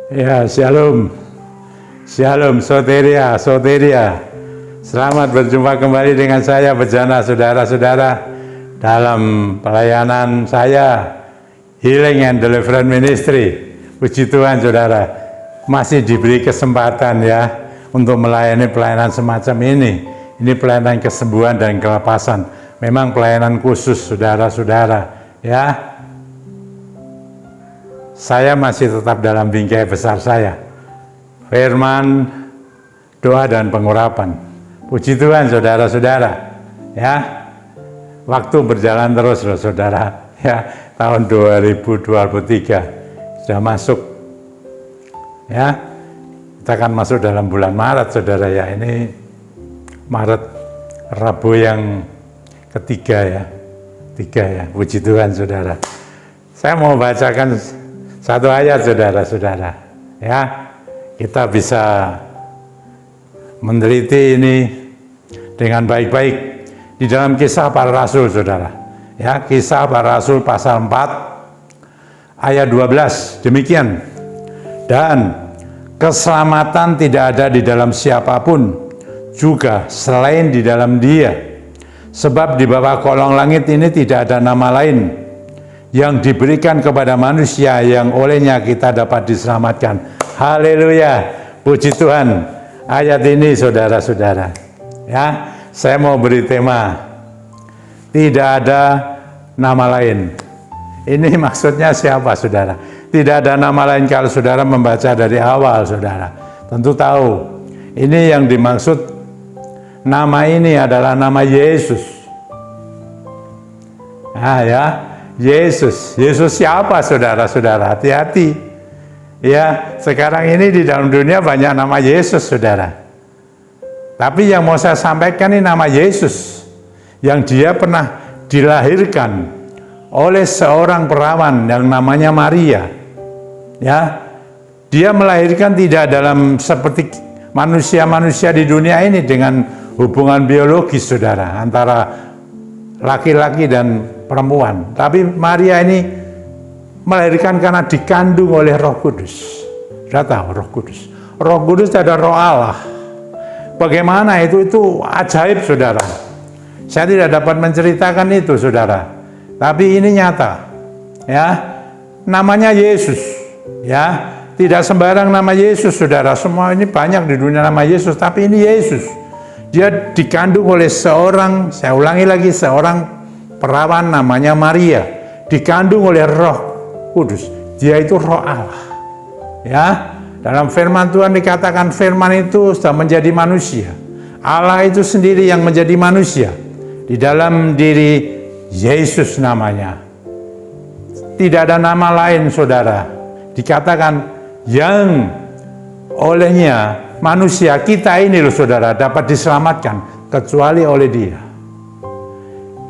Ya, shalom. Shalom, soteria, soteria. Selamat berjumpa kembali dengan saya, Bejana, saudara-saudara, dalam pelayanan saya, Healing and Deliverance Ministry. Puji Tuhan, saudara, masih diberi kesempatan ya, untuk melayani pelayanan semacam ini. Ini pelayanan kesembuhan dan kelepasan. Memang pelayanan khusus, saudara-saudara, ya. Saya masih tetap dalam bingkai besar saya, firman, doa, dan pengurapan. Puji Tuhan, saudara-saudara, ya. Waktu berjalan terus loh, saudara, ya. Tahun 2023 sudah masuk, ya. Kita akan masuk dalam bulan Maret, saudara, ya. Ini Maret, Rabu yang ketiga ya, Puji Tuhan, saudara. Saya mau bacakan satu ayat, saudara-saudara, ya. Kita bisa meneliti ini dengan baik-baik di dalam Kisah Para Rasul, saudara, ya. Kisah Para Rasul pasal 4 ayat 12, demikian. Dan keselamatan tidak ada di dalam siapapun juga selain di dalam Dia, sebab di bawah kolong langit ini tidak ada nama lain yang diberikan kepada manusia yang olehnya kita dapat diselamatkan. Haleluya, puji Tuhan. Ayat ini, saudara-saudara, ya, saya mau beri tema, tidak ada nama lain. Ini maksudnya siapa, saudara? Tidak ada nama lain. Kalau saudara membaca dari awal, saudara tentu tahu, ini yang dimaksud nama ini adalah nama Yesus. Nah, ya, Yesus. Yesus siapa, saudara-saudara? Hati-hati. Ya, sekarang ini di dalam dunia banyak nama Yesus, saudara. Tapi yang mau saya sampaikan ini nama Yesus, yang dia pernah dilahirkan oleh seorang perawan yang namanya Maria. Ya, dia melahirkan tidak dalam seperti manusia-manusia di dunia ini dengan hubungan biologis, saudara, antara laki-laki dan perempuan. Tapi Maria ini melahirkan karena dikandung oleh Roh Kudus. Sudah tahu Roh Kudus? Roh Kudus ada Roh Allah. Bagaimana itu ajaib, saudara. Saya tidak dapat menceritakan itu, saudara. Tapi ini nyata. Ya. Namanya Yesus. Ya. Tidak sembarang nama Yesus, saudara. Semua ini banyak di dunia nama Yesus, tapi ini Yesus. Dia dikandung oleh seorang, saya ulangi lagi, seorang perawan namanya Maria, dikandung oleh Roh Kudus. Dia itu Roh Allah. Ya, dalam firman Tuhan dikatakan firman itu sudah menjadi manusia. Allah itu sendiri yang menjadi manusia. Di dalam diri Yesus namanya. Tidak ada nama lain, saudara. Dikatakan yang olehnya manusia kita ini loh, saudara, dapat diselamatkan kecuali oleh Dia.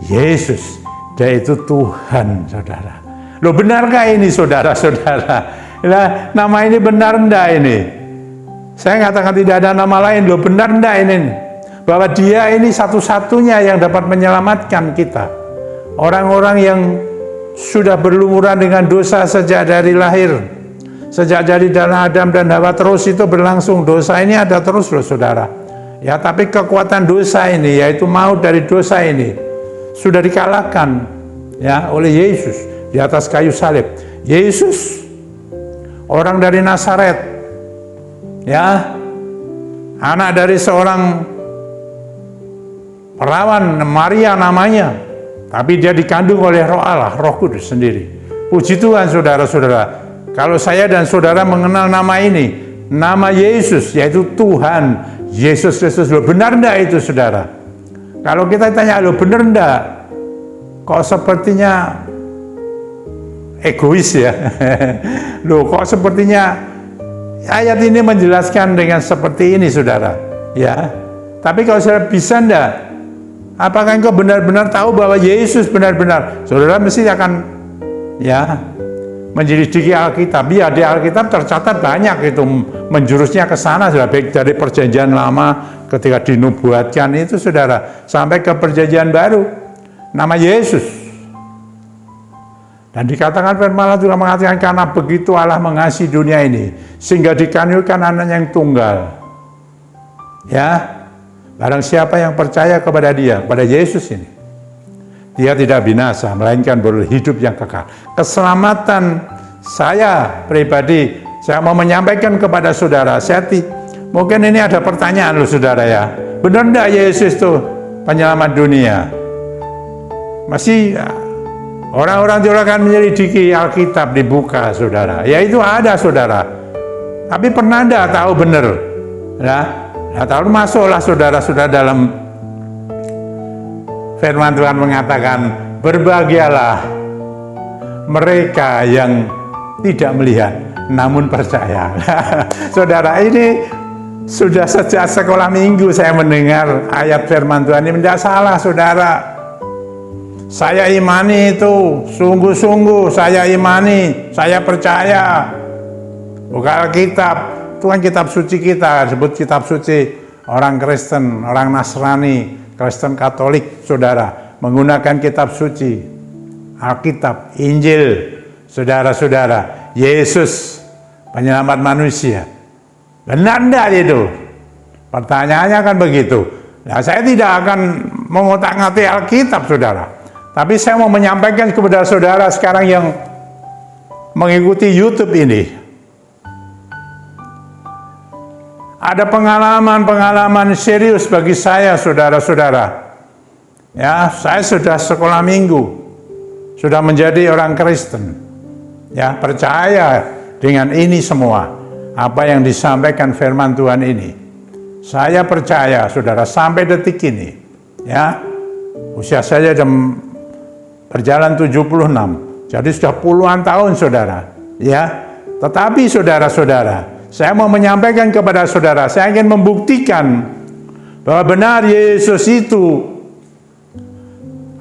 Yesus, Dia itu Tuhan, saudara. Loh, benarkah ini, saudara-saudara? Nah, nama ini benar enggak ini? Saya katakan tidak ada nama lain. Loh, benar enggak ini? Bahwa Dia ini satu-satunya yang dapat menyelamatkan kita. Orang-orang yang sudah berlumuran dengan dosa sejak dari lahir. Sejak dari dalam Adam dan Hawa terus itu berlangsung. Dosa ini ada terus loh, saudara. Ya, tapi kekuatan dosa ini, yaitu maut dari dosa ini, sudah dikalahkan ya oleh Yesus di atas kayu salib. Yesus, orang dari Nazaret, ya, anak dari seorang perawan Maria namanya, tapi dia dikandung oleh Roh Allah, Roh Kudus sendiri. Puji Tuhan, saudara-saudara. Kalau saya dan saudara mengenal nama ini, nama Yesus, yaitu Tuhan Yesus Kristus. Loh, benar enggak itu, saudara? Kalau kita tanya, loh, benar enggak? Kok sepertinya egois ya? Loh, kok sepertinya ayat ini menjelaskan dengan seperti ini, saudara? Ya, tapi kalau saudara bisa enggak? Apakah engkau benar-benar tahu bahwa Yesus benar-benar? Saudara mesti akan ya menyelidiki Alkitab. Ya, di Alkitab tercatat banyak itu menjurusnya ke sana, sudah baik dari perjanjian lama ketika dinubuatkan itu, saudara, sampai ke perjanjian baru. Nama Yesus. Dan dikatakan firman Allah juga mengatakan, karena begitu Allah mengasihi dunia ini sehingga dikanyulkan anak yang tunggal. Ya, barang siapa yang percaya kepada Dia, pada Yesus ini, dia tidak binasa, melainkan beroleh hidup yang kekal. Keselamatan saya pribadi, saya mau menyampaikan kepada saudara. Mungkin ini ada pertanyaan loh saudara ya. Benar enggak Yesus itu penyelamat dunia? Masih orang-orang juga akan menyelidiki Alkitab, dibuka saudara. Ya itu ada saudara. Tapi pernah enggak tahu benar? Nah, lalu masuklah saudara-saudara dalam firman Tuhan mengatakan, berbahagialah mereka yang tidak melihat namun percaya. Saudara, ini sudah sejak sekolah minggu saya mendengar ayat firman Tuhan ini. Tidak salah saudara. Saya imani itu, sungguh-sungguh saya imani, saya percaya. Buka Alkitab, itu kan kitab suci kita, sebut kitab suci orang Kristen, orang Nasrani, Kristen Katolik, saudara, menggunakan kitab suci, Alkitab, Injil, saudara-saudara, Yesus, penyelamat manusia. Benar enggak itu? Pertanyaannya kan begitu. Nah, saya tidak akan mengotak-ngatik Alkitab, saudara. Tapi saya mau menyampaikan kepada saudara sekarang yang mengikuti YouTube ini. Ada pengalaman-pengalaman serius bagi saya, saudara-saudara. Ya, saya sudah sekolah minggu, sudah menjadi orang Kristen. Ya, percaya dengan ini semua, apa yang disampaikan firman Tuhan ini. Saya percaya, saudara, sampai detik ini. Ya, usia saya sudah berjalan 76, jadi sudah puluhan tahun, saudara. Ya, tetapi saudara-saudara, saya mau menyampaikan kepada saudara, saya ingin membuktikan bahwa benar Yesus itu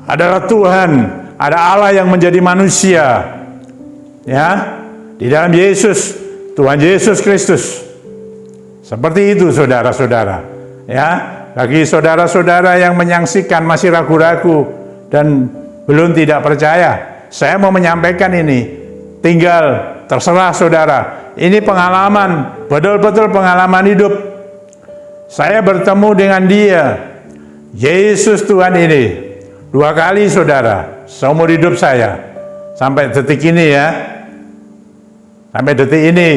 adalah Tuhan, ada Allah yang menjadi manusia. Ya, di dalam Yesus, Tuhan Yesus Kristus. Seperti itu saudara-saudara. Ya, bagi saudara-saudara yang menyaksikan masih ragu-ragu dan belum tidak percaya, saya mau menyampaikan ini. Tinggal terserah saudara. Ini pengalaman, betul-betul pengalaman hidup. Saya bertemu dengan Dia, Yesus Tuhan ini, 2 kali saudara, seumur hidup saya. Sampai detik ini ya. Sampai detik ini.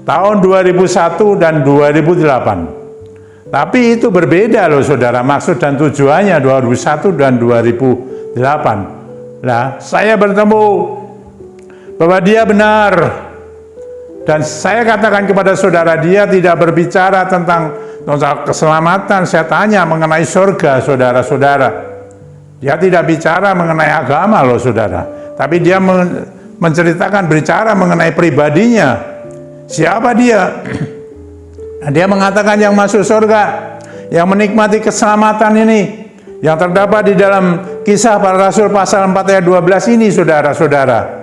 Tahun 2001 dan 2008. Tapi itu berbeda loh saudara, maksud dan tujuannya 2001 dan 2008. Nah, saya bertemu bahwa Dia benar. Dan saya katakan kepada saudara, Dia tidak berbicara tentang keselamatan. Saya tanya mengenai surga, saudara-saudara. Dia tidak bicara mengenai agama loh saudara. Tapi Dia menceritakan, berbicara mengenai pribadinya. Siapa Dia? Dia mengatakan yang masuk surga, yang menikmati keselamatan ini, yang terdapat di dalam Kisah Para Rasul pasal 4 ayat 12 ini, saudara-saudara.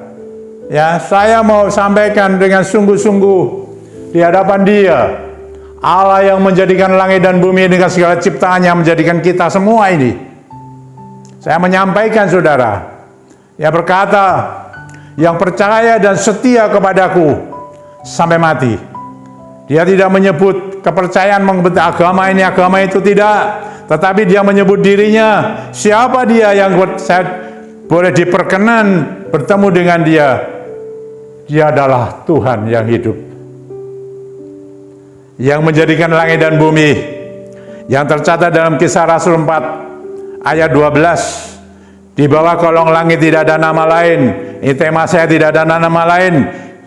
Ya, saya mau sampaikan dengan sungguh-sungguh di hadapan Dia, Allah yang menjadikan langit dan bumi dengan segala ciptaannya, menjadikan kita semua ini. Saya menyampaikan saudara, Dia berkata, yang percaya dan setia kepadaku sampai mati. Dia tidak menyebut kepercayaan mengenai agama ini, agama itu, tidak. Tetapi Dia menyebut dirinya, siapa Dia yang saya boleh diperkenan bertemu dengan Dia. Dia adalah Tuhan yang hidup, yang menjadikan langit dan bumi, yang tercatat dalam Kisah Rasul 4 ayat 12. Di bawah kolong langit tidak ada nama lain, ini tema saya, tidak ada nama lain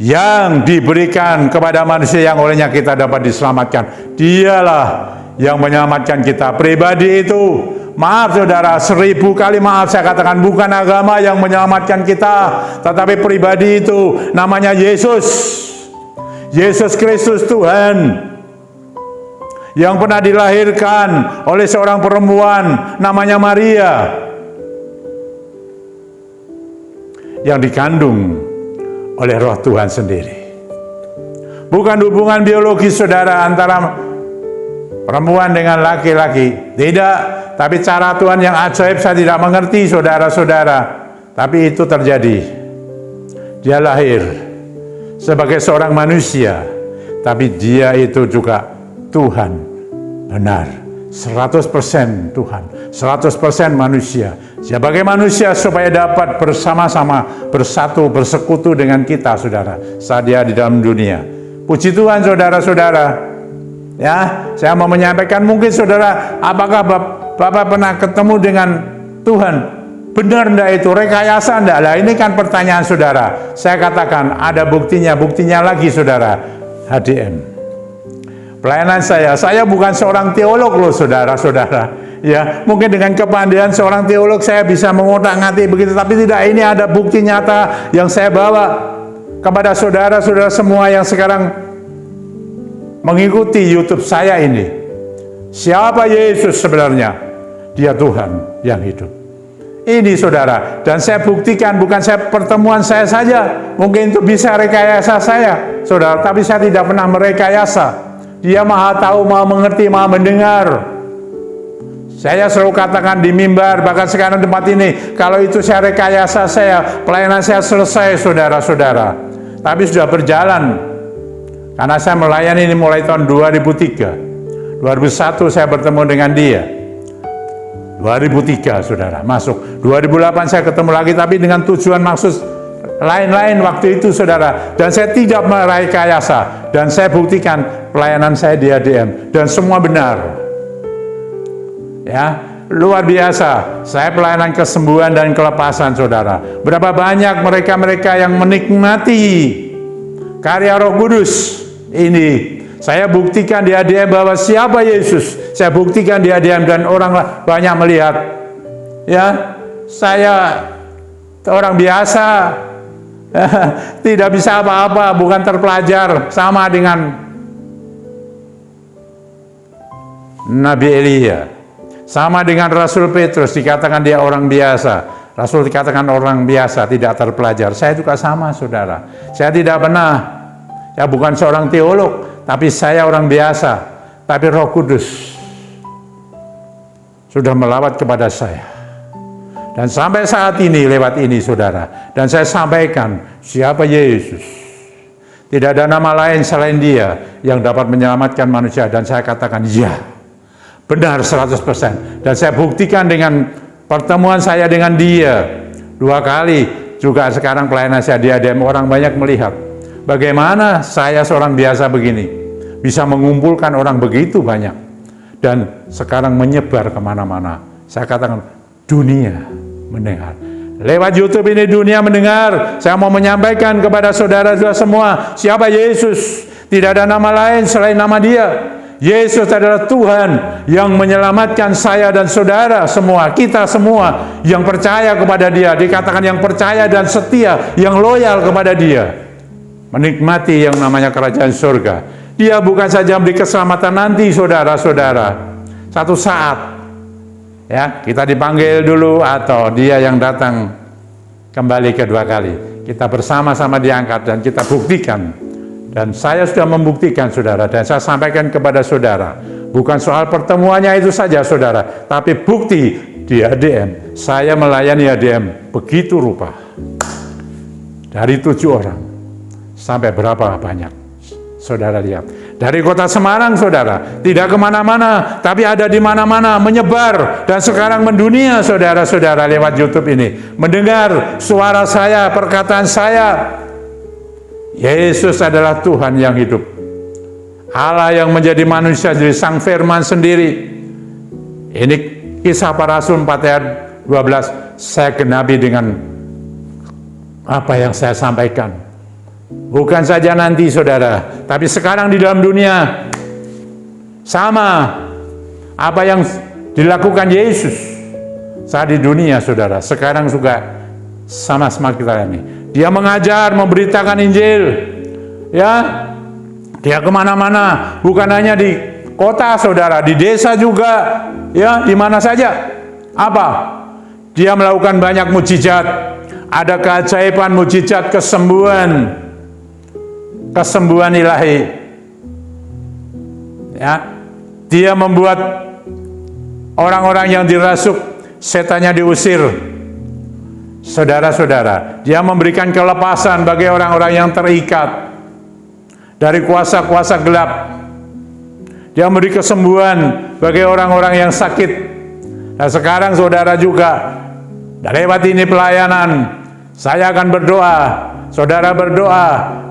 yang diberikan kepada manusia yang olehnya kita dapat diselamatkan. Dialah yang menyelamatkan kita. Pribadi itu, maaf saudara, 1000 kali maaf saya katakan, bukan agama yang menyelamatkan kita, tetapi pribadi itu namanya Yesus. Yesus Kristus Tuhan, yang pernah dilahirkan oleh seorang perempuan namanya Maria, yang dikandung oleh Roh Tuhan sendiri. Bukan hubungan biologis saudara antara perempuan dengan laki-laki, tidak. Tapi cara Tuhan yang ajaib saya tidak mengerti saudara-saudara. Tapi itu terjadi. Dia lahir sebagai seorang manusia, tapi dia itu juga Tuhan benar, 100% Tuhan, 100% manusia. Sebagai manusia supaya dapat bersama-sama bersatu, bersekutu dengan kita, saudara, saat dia di dalam dunia. Puji Tuhan, saudara-saudara. Ya, saya mau menyampaikan, mungkin saudara, apakah Bapak pernah ketemu dengan Tuhan? Benar enggak itu? Rekayasa enggak? Lah ini kan pertanyaan saudara. Saya katakan ada buktinya lagi saudara. HDM. Pelayanan saya bukan seorang teolog loh saudara-saudara. Ya, mungkin dengan kepandaian seorang teolog saya bisa mengotak-ngatik begitu, tapi tidak, ini ada bukti nyata yang saya bawa kepada saudara-saudara semua yang sekarang mengikuti YouTube saya ini. Siapa Yesus sebenarnya? Dia Tuhan yang hidup. Ini saudara, dan saya buktikan, bukan saya pertemuan saya saja. Mungkin itu bisa rekayasa saya, saudara, tapi saya tidak pernah merekayasa. Dia maha tahu, maha mengerti, maha mendengar. Saya selalu katakan di mimbar, bahkan sekarang tempat ini, kalau itu saya rekayasa saya, pelayanan saya selesai saudara-saudara. Tapi sudah berjalan. Karena saya melayani ini mulai tahun 2003. 2001 saya bertemu dengan dia. 2003 saudara, masuk. 2008 saya ketemu lagi, tapi dengan tujuan maksud lain-lain waktu itu saudara. Dan saya tidak merekayasa. Dan saya buktikan pelayanan saya di ADM. Dan semua benar. Ya, luar biasa. Saya pelayanan kesembuhan dan kelepasan saudara. Berapa banyak mereka-mereka yang menikmati karya Roh Kudus ini. Saya buktikan di ADM bahwa siapa Yesus. Saya buktikan di ADM dan orang banyak melihat. Ya, saya orang biasa, tidak bisa apa-apa, bukan terpelajar, sama dengan Nabi Elia, sama dengan Rasul Petrus, dikatakan dia orang biasa. Rasul dikatakan orang biasa, tidak terpelajar. Saya juga sama saudara. Saya tidak pernah, ya bukan seorang teolog, tapi saya orang biasa. Tapi Roh Kudus sudah melawat kepada saya. Dan sampai saat ini, lewat ini saudara, dan saya sampaikan, siapa Yesus? Tidak ada nama lain selain dia yang dapat menyelamatkan manusia. Dan saya katakan, ya, benar 100%. Dan saya buktikan dengan pertemuan saya dengan dia 2 kali. Juga sekarang pelayanan saya di ADM, orang banyak melihat bagaimana saya seorang biasa begini bisa mengumpulkan orang begitu banyak, dan sekarang menyebar kemana-mana. Saya katakan, dunia mendengar. Lewat YouTube ini dunia mendengar. Saya mau menyampaikan kepada saudara-saudara semua, siapa Yesus? Tidak ada nama lain selain nama dia. Yesus adalah Tuhan yang menyelamatkan saya dan saudara semua, kita semua yang percaya kepada dia. Dikatakan yang percaya dan setia, yang loyal kepada dia, menikmati yang namanya kerajaan surga. Dia bukan saja memberi keselamatan nanti saudara-saudara. Satu saat, ya, kita dipanggil dulu atau dia yang datang kembali kedua kali. Kita bersama-sama diangkat dan kita buktikan. Dan saya sudah membuktikan saudara, dan saya sampaikan kepada saudara, bukan soal pertemuannya itu saja saudara, tapi bukti di ADM. Saya melayani ADM begitu rupa. Dari 7 orang sampai berapa banyak saudara lihat. Dari kota Semarang saudara, tidak kemana-mana, tapi ada di mana-mana, menyebar. Dan sekarang mendunia saudara-saudara lewat YouTube ini, mendengar suara saya, perkataan saya. Yesus adalah Tuhan yang hidup, Allah yang menjadi manusia, jadi Sang Firman sendiri. Ini Kisah Para Rasul 4 ayat 12 saya genapi dengan apa yang saya sampaikan. Bukan saja nanti saudara, tapi sekarang di dalam dunia. Sama apa yang dilakukan Yesus saat di dunia saudara, sekarang juga sama-sama kita ini. Dia mengajar, memberitakan Injil, ya. Dia kemana-mana, bukan hanya di kota saudara, di desa juga, ya, di mana saja. Apa? Dia melakukan banyak mujizat, ada keajaiban, mujizat, kesembuhan ilahi. Ya, dia membuat orang-orang yang dirasuk, setannya diusir. Saudara-saudara, dia memberikan kelepasan bagi orang-orang yang terikat. dari kuasa-kuasa gelap. Dia memberi kesembuhan bagi orang-orang yang sakit. Dan sekarang saudara juga, lewat ini pelayanan, saya akan berdoa. Saudara berdoa,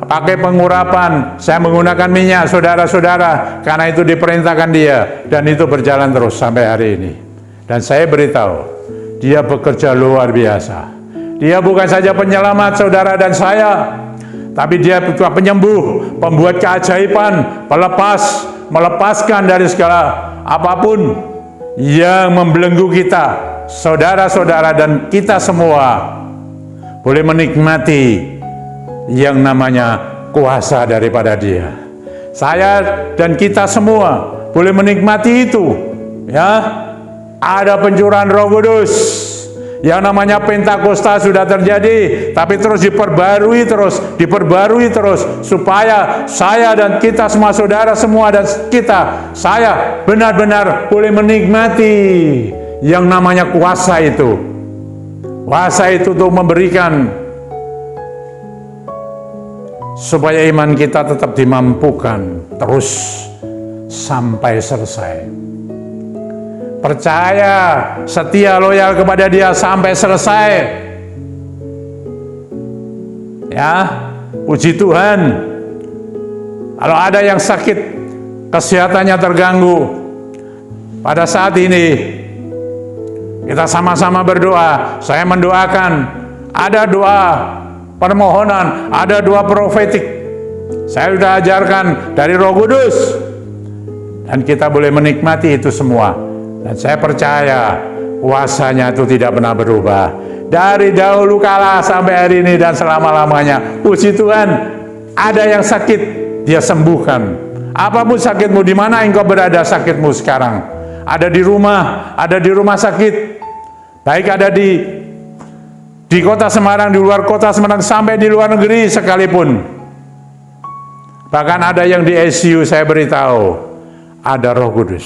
pakai pengurapan, saya menggunakan minyak, saudara-saudara, karena itu diperintahkan dia, dan itu berjalan terus sampai hari ini. Dan saya beritahu, dia bekerja luar biasa. Dia bukan saja penyelamat saudara dan saya, tapi dia juga penyembuh, pembuat keajaiban, melepaskan dari segala apapun yang membelenggu kita, saudara-saudara, dan kita semua boleh menikmati yang namanya kuasa daripada dia. Saya dan kita semua boleh menikmati itu, ya. Ada pencurahan Roh Kudus, yang namanya Pentakosta sudah terjadi, tapi terus diperbarui terus, supaya saya dan kita semua, saudara semua dan saya benar-benar boleh menikmati yang namanya kuasa itu. Kuasa itu untuk memberikan supaya iman kita tetap dimampukan terus sampai selesai. Percaya, setia, loyal kepada dia sampai selesai. Ya, puji Tuhan. Kalau ada yang sakit, kesehatannya terganggu, pada saat ini kita sama-sama berdoa. Saya mendoakan, ada doa permohonan, ada doa profetik. Saya sudah ajarkan dari Roh Kudus, dan kita boleh menikmati itu semua. Dan saya percaya kuasanya itu tidak pernah berubah, dari dahulu kala sampai hari ini dan selama-lamanya. Puji Tuhan, ada yang sakit, dia sembuhkan. Apapun sakitmu, di mana engkau berada sakitmu sekarang, ada di rumah sakit, baik ada di kota Semarang, di luar kota Semarang, sampai di luar negeri sekalipun. Bahkan ada yang di ICU, saya beritahu, ada Roh Kudus.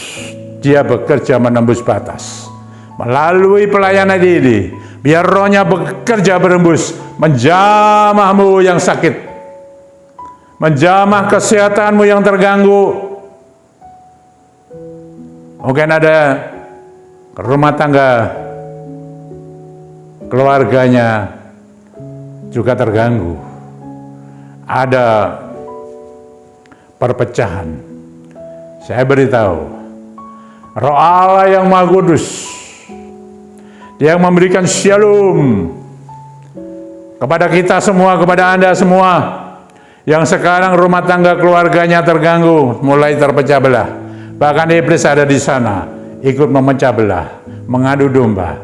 Dia bekerja menembus batas. Melalui pelayanan ini, biar rohnya bekerja berembus, menjamahmu yang sakit, menjamah kesehatanmu yang terganggu. Mungkin ada rumah tangga, keluarganya juga terganggu, ada perpecahan. Saya beritahu, Roh Allah yang Maha Kudus, Dia yang memberikan shalom kepada kita semua, kepada Anda semua yang sekarang rumah tangga keluarganya terganggu, mulai terpecah belah. Bahkan iblis ada di sana, ikut memecah belah, mengadu domba.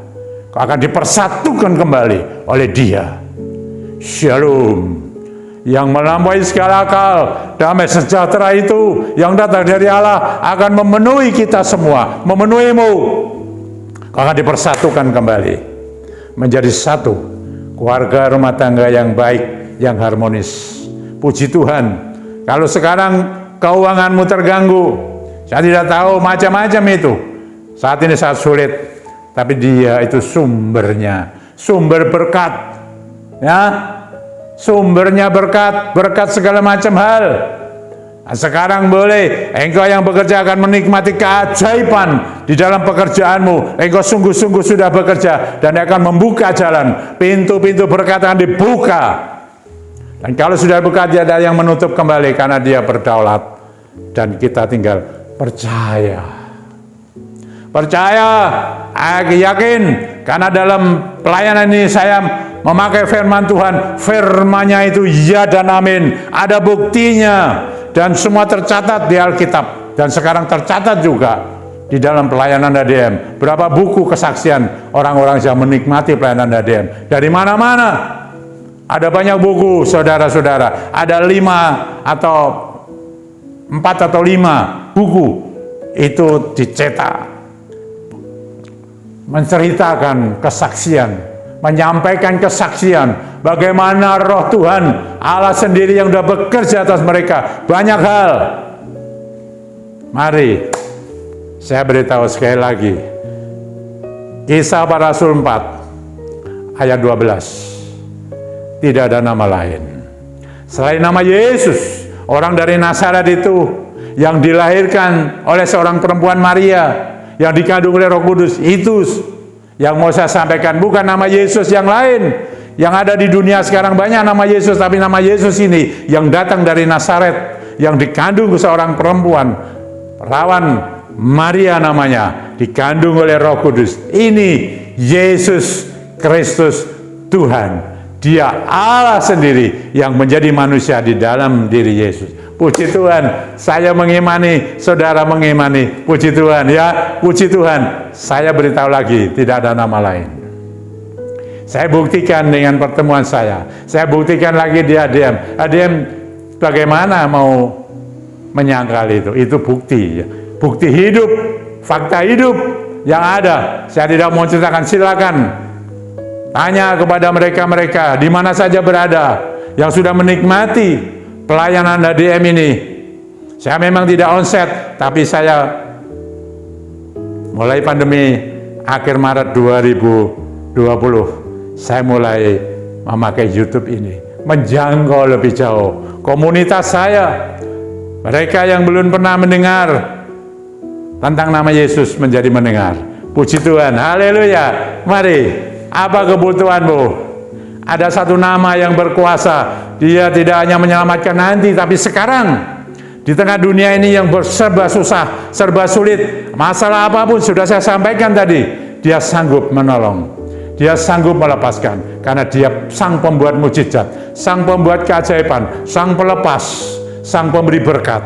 Kau akan dipersatukan kembali oleh Dia. Shalom yang melampaui segala akal, damai sejahtera itu yang datang dari Allah akan memenuhi kita semua, memenuhimu. Kau akan dipersatukan kembali menjadi satu keluarga rumah tangga yang baik, yang harmonis. Puji Tuhan. Kalau sekarang keuanganmu terganggu, saya tidak tahu, macam-macam itu. Saat ini sangat sulit, tapi Dia itu sumbernya, sumber berkat, ya, sumbernya berkat segala macam hal. Nah, sekarang boleh engkau yang bekerja akan menikmati keajaiban di dalam pekerjaanmu. Engkau sungguh-sungguh sudah bekerja, dan akan membuka jalan, pintu-pintu berkat akan dibuka. Dan kalau sudah buka, dia ada yang menutup kembali, karena Dia berdaulat. Dan kita tinggal percaya, aku yakin, karena dalam pelayanan ini saya memakai firman Tuhan. Firman-Nya itu ya dan amin, ada buktinya, dan semua tercatat di Alkitab, dan sekarang tercatat juga di dalam pelayanan ADM. Berapa buku kesaksian orang-orang yang menikmati pelayanan ADM dari mana-mana. Ada banyak buku, saudara-saudara. Ada 4 atau 5 buku itu dicetak, menceritakan kesaksian, menyampaikan kesaksian bagaimana Roh Tuhan Allah sendiri yang sudah bekerja atas mereka. Banyak hal. Mari saya beritahu sekali lagi, Kisah Para Rasul 4 ayat 12. Tidak ada nama lain selain nama Yesus, Orang dari Nazaret itu yang dilahirkan oleh seorang perempuan Maria, yang dikandung oleh Roh Kudus, itu yang mau saya sampaikan, bukan nama Yesus yang lain. Yang ada di dunia sekarang banyak nama Yesus, tapi nama Yesus ini yang datang dari Nazaret, yang dikandung seorang perempuan, perawan Maria namanya, dikandung oleh Roh Kudus. Ini Yesus Kristus Tuhan. Dia Allah sendiri yang menjadi manusia di dalam diri Yesus. Puji Tuhan, saya mengimani, saudara mengimani. Puji Tuhan ya, puji Tuhan. Saya beritahu lagi, tidak ada nama lain. Saya buktikan dengan pertemuan saya. Saya buktikan lagi di ADM. ADM bagaimana mau menyangkal itu? Itu bukti ya. Bukti hidup, fakta hidup yang ada. Saya tidak mau ceritakan, silakan tanya kepada mereka-mereka di mana saja berada yang sudah menikmati pelayanan ADM ini. Saya memang tidak onset, tapi saya mulai pandemi akhir Maret 2020, saya mulai memakai YouTube ini, menjangkau lebih jauh komunitas saya. Mereka yang belum pernah mendengar tentang nama Yesus menjadi mendengar. Puji Tuhan, haleluya. Mari, apa kebutuhanmu? Ada satu nama yang berkuasa. Dia tidak hanya menyelamatkan nanti, tapi sekarang. Di tengah dunia ini yang serba susah, serba sulit, masalah apapun sudah saya sampaikan tadi, dia sanggup menolong. Dia sanggup melepaskan. Karena dia sang pembuat mujizat, sang pembuat keajaiban, sang pelepas, sang pemberi berkat.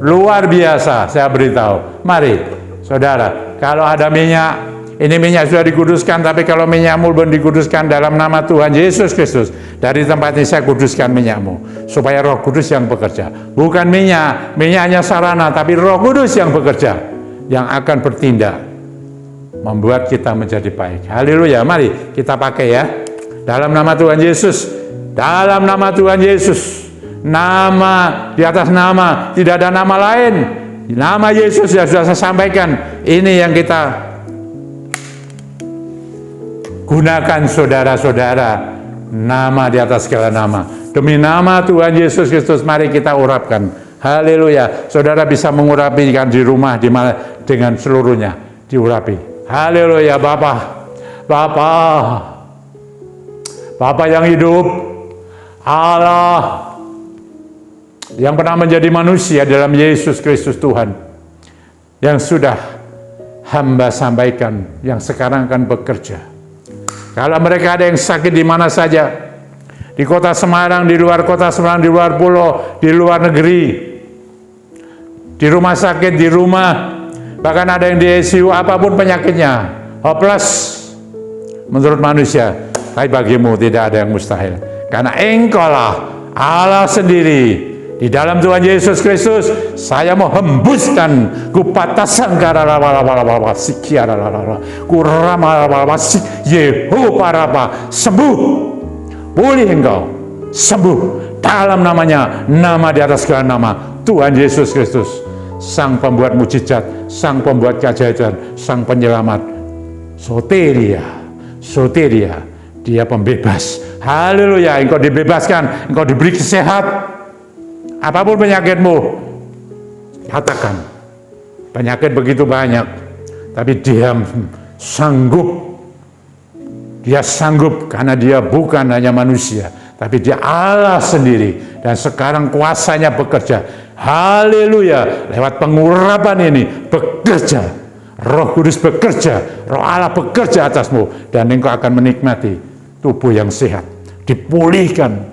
Luar biasa, saya beritahu. Mari, saudara, kalau ada minyak, ini minyak sudah dikuduskan, tapi kalau minyakmu belum dikuduskan dalam nama Tuhan Yesus Kristus, dari tempat ini saya kuduskan minyakmu, supaya Roh Kudus yang bekerja. Bukan minyak, minyaknya sarana, tapi Roh Kudus yang bekerja, yang akan bertindak, membuat kita menjadi baik. Haleluya, mari kita pakai ya. Dalam nama Tuhan Yesus, dalam nama Tuhan Yesus, nama di atas nama, tidak ada nama lain. Nama Yesus yang sudah saya sampaikan, ini yang kita gunakan saudara-saudara, nama di atas segala nama. Demi nama Tuhan Yesus Kristus, mari kita urapkan. Haleluya. Saudara bisa mengurapikan di rumah, di mana dengan seluruhnya diurapi. Haleluya. Bapa yang hidup, Allah yang pernah menjadi manusia dalam Yesus Kristus Tuhan, yang sudah hamba sampaikan, yang sekarang akan bekerja. Kalau mereka ada yang sakit di mana saja, di kota Semarang, di luar kota Semarang, di luar pulau, di luar negeri, di rumah sakit, di rumah, bahkan ada yang di ICU, apapun penyakitnya, hopeless menurut manusia, tapi bagimu tidak ada yang mustahil. Karena Engkaulah Allah sendiri. Di dalam Tuhan Yesus Kristus, saya mau hembuskan kupatasan karalawalawalawala sikiaralala kuramawalawala Yehoparapa, sembuh, pulih engkau, sembuh dalam namanya, nama di atas segala nama, Tuhan Yesus Kristus, sang pembuat mujizat, sang pembuat keajaiban, sang penyelamat, soteria, dia pembebas. Haleluya, engkau dibebaskan, engkau diberi kesehatan. Apapun penyakitmu, katakan. Penyakit begitu banyak, tapi dia sanggup. Dia sanggup karena dia bukan hanya manusia, tapi dia Allah sendiri. Dan sekarang kuasanya bekerja. Haleluya, lewat pengurapan ini bekerja. Roh Kudus bekerja, Roh Allah bekerja atasmu. Dan engkau akan menikmati tubuh yang sehat. Dipulihkan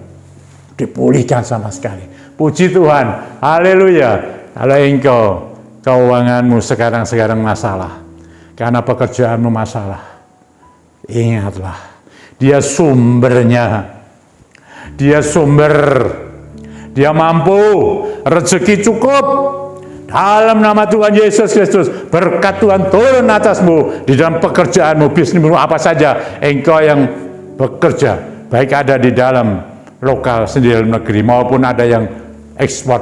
sama sekali. Puji Tuhan, haleluya. Kalau engkau keuanganmu sekarang masalah, karena pekerjaanmu masalah, ingatlah, dia sumbernya, dia mampu, rezeki cukup. Dalam nama Tuhan Yesus Kristus, berkat Tuhan turun atasmu, di dalam pekerjaanmu, bisnismu, apa saja, engkau yang bekerja, baik ada di dalam lokal sendiri negeri, maupun ada yang ekspor,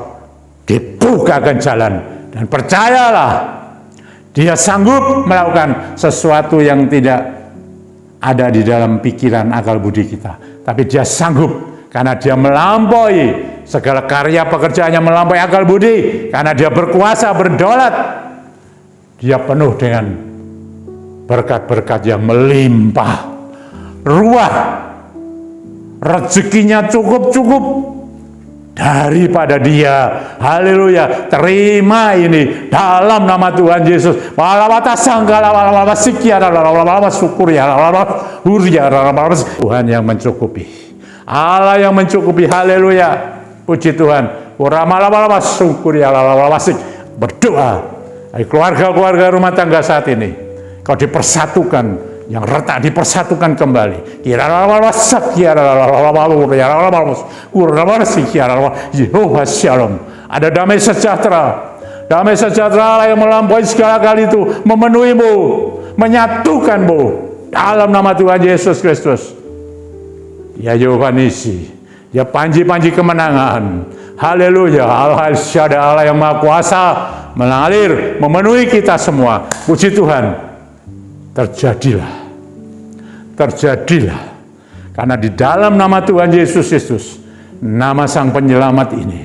dibukakan jalan. Dan percayalah, dia sanggup melakukan sesuatu yang tidak ada di dalam pikiran akal budi kita, tapi dia sanggup karena dia melampaui Segala karya pekerjaannya melampaui akal budi. Karena dia berkuasa, berdaulat. Dia penuh dengan berkat-berkat yang melimpah. Ruah. Rezekinya cukup-cukup. Daripada dia, haleluya, terima ini dalam nama Tuhan Yesus. Tuhan yang mencukupi, Allah yang mencukupi, haleluya, puji Tuhan. Berdoa, keluarga-keluarga rumah tangga saat ini, kau dipersatukan, yang retak dipersatukan kembali. Yehovah Shalom. Ada damai sejahtera. Damai sejahtera yang melampaui segala kali itu memenuhimu, menyatukanmu dalam nama Tuhan Yesus Kristus. Ya Yehovah Nisi, ya panji-panji kemenangan. Haleluya, Allah Syada, Allah yang Maha Kuasa mengalir, memenuhi kita semua. Puji Tuhan. Terjadilah, karena di dalam nama Tuhan Yesus Kristus, nama Sang Penyelamat ini,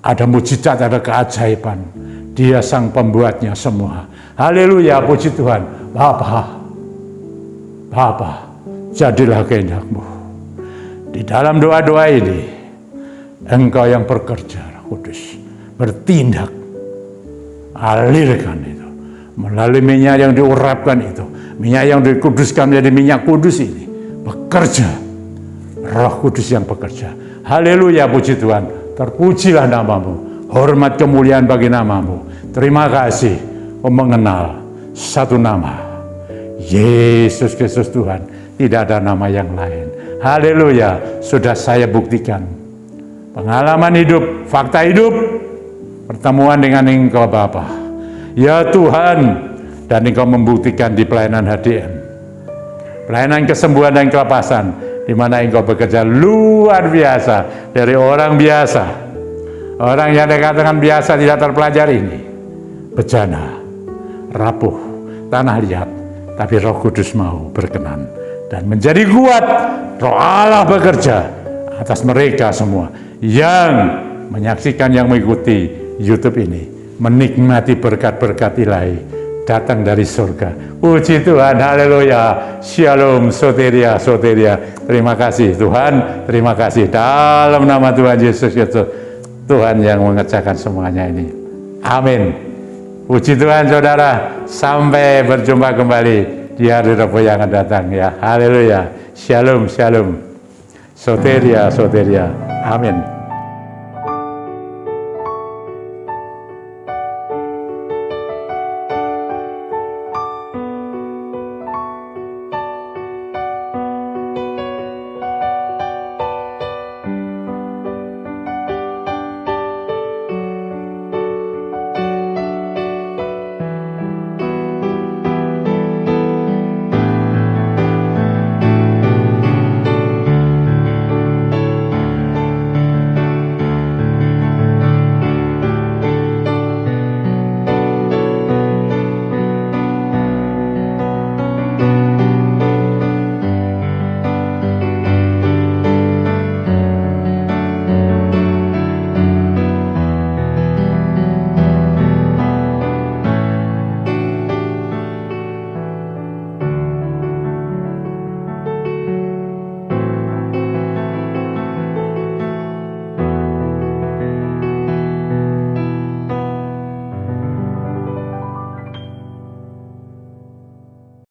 ada mujizat, ada keajaiban. Dia Sang Pembuatnya semua. Haleluya, puji Tuhan. Bapa, jadilah kehendak-Mu. Di dalam doa-doa ini, Engkau yang bekerja, Roh Kudus, bertindak, alirkan itu melalui minyak yang diurapkan itu, minyak yang dikuduskan menjadi minyak kudus ini, bekerja, Roh Kudus yang bekerja. Haleluya, puji Tuhan. Terpujilah nama-Mu, hormat kemuliaan bagi nama-Mu. Terima kasih, mengenal satu nama, Yesus Kristus Tuhan. Tidak ada nama yang lain. Haleluya, sudah saya buktikan. Pengalaman hidup, fakta hidup, pertemuan dengan Engkau Bapa. Ya Tuhan, dan Engkau membuktikan di pelayanan HDM, pelayanan kesembuhan dan kelepasan, di mana Engkau bekerja luar biasa. Dari orang biasa, orang yang dikatakan biasa tidak terpelajari ini, bejana, rapuh, tanah liat, tapi Roh Kudus mau berkenan dan menjadi kuat. Roh Allah bekerja atas mereka semua yang menyaksikan, yang mengikuti YouTube ini, menikmati berkat-berkat ilahi datang dari surga. Puji Tuhan, haleluya, shalom, soteria. Terima kasih Tuhan, terima kasih dalam nama Tuhan Yesus Kristus, Tuhan yang mengerjakan semuanya ini. Amin. Puji Tuhan saudara, sampai berjumpa kembali di hari Rabu yang akan datang ya. Haleluya, shalom, soteria. Amin.